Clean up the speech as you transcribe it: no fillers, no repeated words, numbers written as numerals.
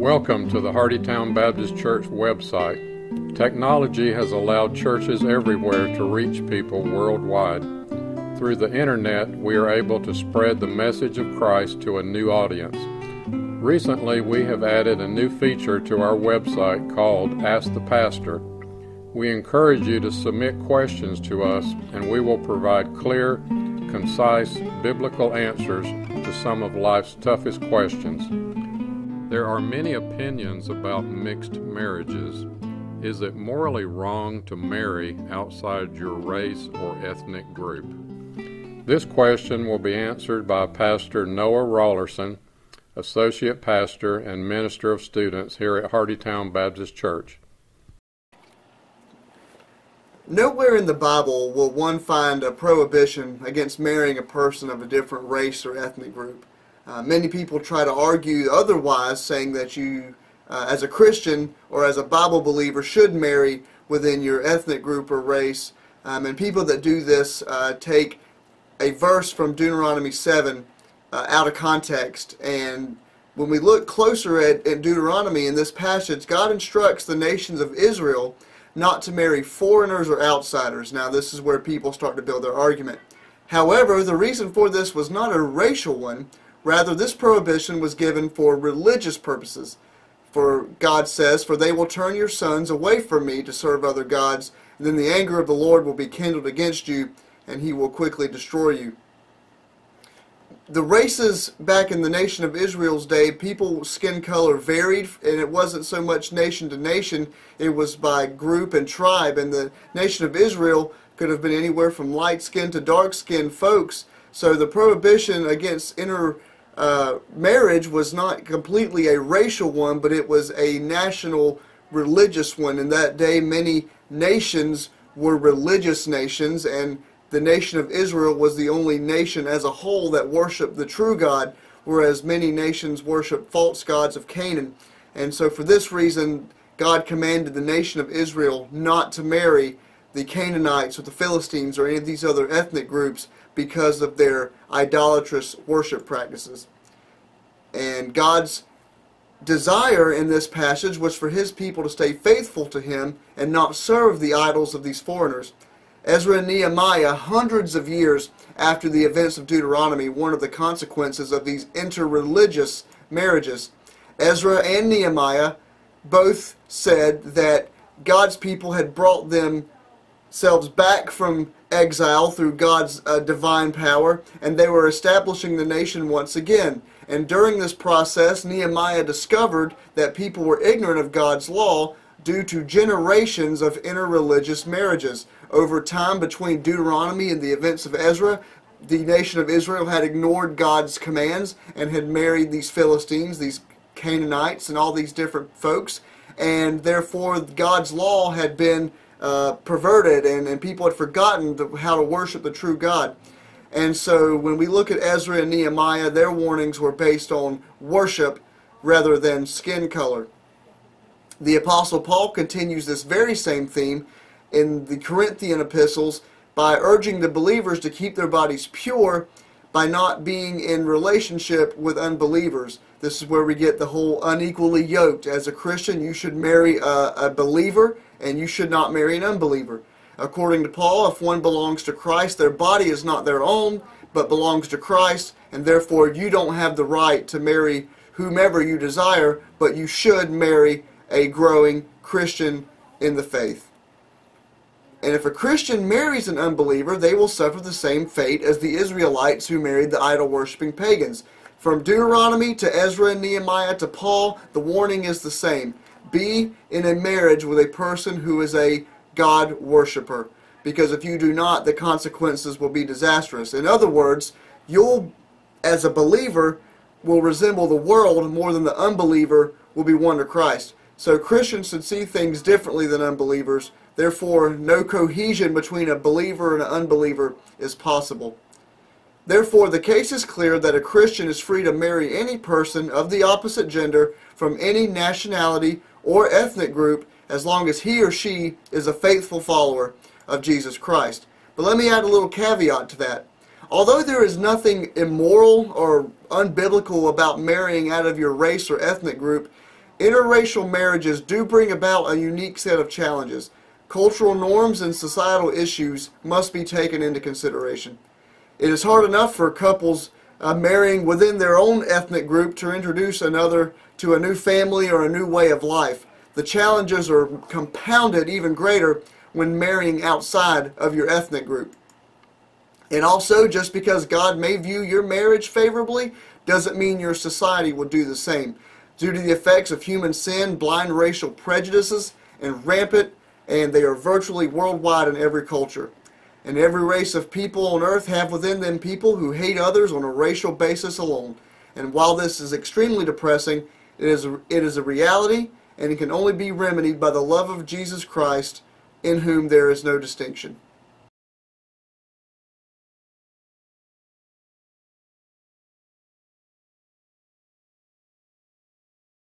Welcome to the Hardytown Baptist Church website. Technology has allowed churches everywhere to reach people worldwide. Through the internet, we are able to spread the message of Christ to a new audience. Recently, we have added a new feature to our website called Ask the Pastor. We encourage you to submit questions to us, and we will provide clear, concise, biblical answers to some of life's toughest questions. There are many opinions about mixed marriages. Is it morally wrong to marry outside your race or ethnic group? This question will be answered by Pastor Noah Rollerson, Associate Pastor and Minister of Students here at Hardytown Baptist Church. Nowhere in the Bible will one find a prohibition against marrying a person of a different race or ethnic group. Many people try to argue otherwise, saying that you, as a Christian or as a Bible believer, should marry within your ethnic group or race. And people that do this take a verse from Deuteronomy 7 out of context. And when we look closer at Deuteronomy in this passage, God instructs the nations of Israel not to marry foreigners or outsiders. Now, this is where people start to build their argument. However, the reason for this was not a racial one. Rather, this prohibition was given for religious purposes. For God says, "For they will turn your sons away from me to serve other gods, and then the anger of the Lord will be kindled against you, and he will quickly destroy you." The races back in the nation of Israel's day, people's skin color varied, and it wasn't so much nation to nation, it was by group and tribe. And the nation of Israel could have been anywhere from light-skinned to dark-skinned folks. So the prohibition against marriage was not completely a racial one, but it was a national religious one. In that day, many nations were religious nations, and the nation of Israel was the only nation as a whole that worshiped the true God, whereas many nations worshiped false gods of Canaan. And so for this reason, God commanded the nation of Israel not to marry the Canaanites or the Philistines or any of these other ethnic groups because of their idolatrous worship practices. And God's desire in this passage was for his people to stay faithful to him and not serve the idols of these foreigners. Ezra and Nehemiah, hundreds of years after the events of Deuteronomy, warned of the consequences of these interreligious marriages. Ezra and Nehemiah both said that God's people had brought themselves back from exile through God's divine power, and they were establishing the nation once again. And during this process, Nehemiah discovered that people were ignorant of God's law due to generations of interreligious marriages. Over time, between Deuteronomy and the events of Ezra, the nation of Israel had ignored God's commands and had married these Philistines, these Canaanites, and all these different folks. And therefore, God's law had been perverted, and people had forgotten how to worship the true God. And so when we look at Ezra and Nehemiah, their warnings were based on worship rather than skin color. The Apostle Paul continues this very same theme in the Corinthian epistles by urging the believers to keep their bodies pure by not being in relationship with unbelievers. This is where we get the whole unequally yoked. As a Christian, you should marry a believer, and you should not marry an unbeliever. According to Paul, if one belongs to Christ, their body is not their own, but belongs to Christ, and therefore you don't have the right to marry whomever you desire, but you should marry a growing Christian in the faith. And if a Christian marries an unbeliever, they will suffer the same fate as the Israelites who married the idol-worshipping pagans. From Deuteronomy to Ezra and Nehemiah to Paul, the warning is the same. Be in a marriage with a person who is a God worshiper, because if you do not, the consequences will be disastrous. In other words, you'll, as a believer, will resemble the world more than the unbeliever will be one to Christ. So Christians should see things differently than unbelievers. Therefore, no cohesion between a believer and an unbeliever is possible. Therefore, the case is clear that a Christian is free to marry any person of the opposite gender from any nationality or ethnic group as long as he or she is a faithful follower of Jesus Christ. But let me add a little caveat to that. Although there is nothing immoral or unbiblical about marrying out of your race or ethnic group, Interracial marriages do bring about a unique set of challenges. Cultural norms and societal issues must be taken into consideration. It is hard enough for couples marrying within their own ethnic group to introduce another to a new family or a new way of life. The challenges are compounded even greater when marrying outside of your ethnic group. And also, just because God may view your marriage favorably doesn't mean your society will do the same. Due to the effects of human sin, blind racial prejudices and rampant, and they are virtually worldwide in every culture. And every race of people on earth have within them people who hate others on a racial basis alone. And while this is extremely depressing, it is a reality, and it can only be remedied by the love of Jesus Christ, in whom there is no distinction.